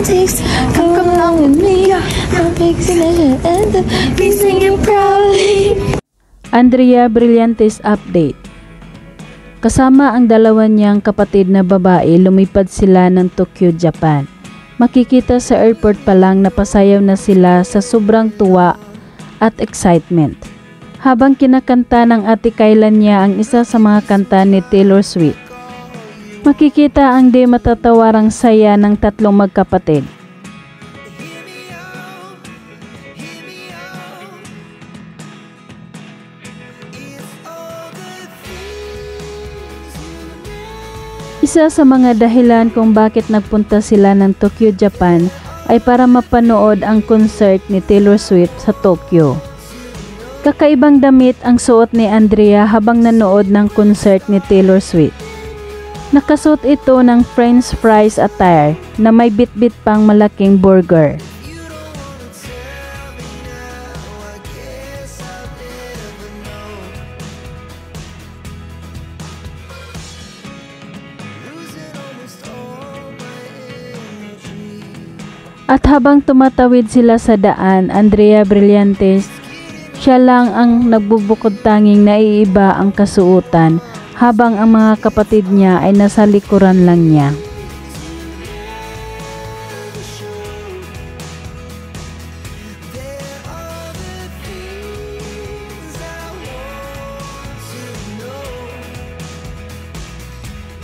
romantics, come along with me. I'm fixing it and be singing proudly. Andrea Brillantes update. Kasama ang dalawa niyang kapatid na babae, lumipad sila ng Tokyo, Japan. Makikita sa airport pa lang napasayaw na sila sa sobrang tuwa at excitement. Habang kinakanta ng ate Kaylan niya ang isa sa mga kanta ni Taylor Swift. Makikita ang di matatawarang saya ng tatlong magkapatid. Isa sa mga dahilan kung bakit nagpunta sila ng Tokyo, Japan ay para mapanood ang concert ni Taylor Swift sa Tokyo. Kakaibang damit ang suot ni Andrea habang nanood ng concert ni Taylor Swift. Nakasuot ito ng French fries attire na may bit-bit pang malaking burger. At habang tumatawid sila sa daan, Andrea Brillantes, siya lang ang nagbubukod tanging naiiba ang kasuotan habang ang mga kapatid niya ay nasa likuran lang niya.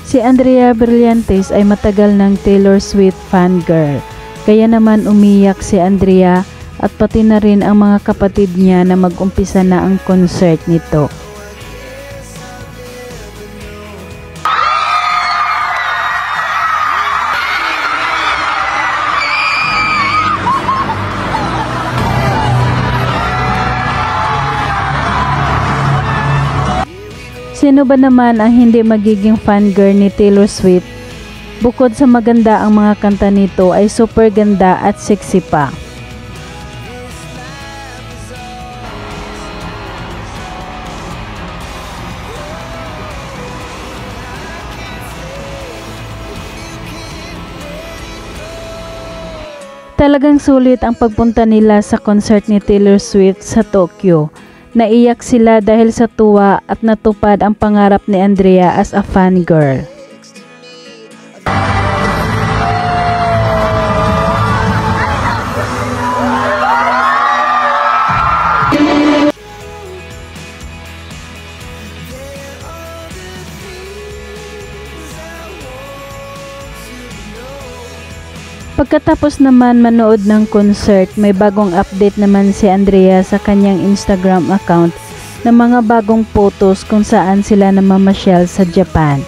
Si Andrea Brillantes ay matagal ng Taylor Swift fangirl. Kaya naman umiyak si Andrea at pati na rin ang mga kapatid niya na mag-umpisa na ang concert nito. Sino ba naman ang hindi magiging fangirl ni Taylor Swift? Bukod sa maganda ang mga kanta nito ay super ganda at sexy pa. Talagang sulit ang pagpunta nila sa concert ni Taylor Swift sa Tokyo. Naiyak sila dahil sa tuwa at natupad ang pangarap ni Andrea as a fangirl. Pagkatapos naman manood ng concert, may bagong update naman si Andrea sa kanyang Instagram account ng mga bagong photos kung saan sila namamasyal sa Japan.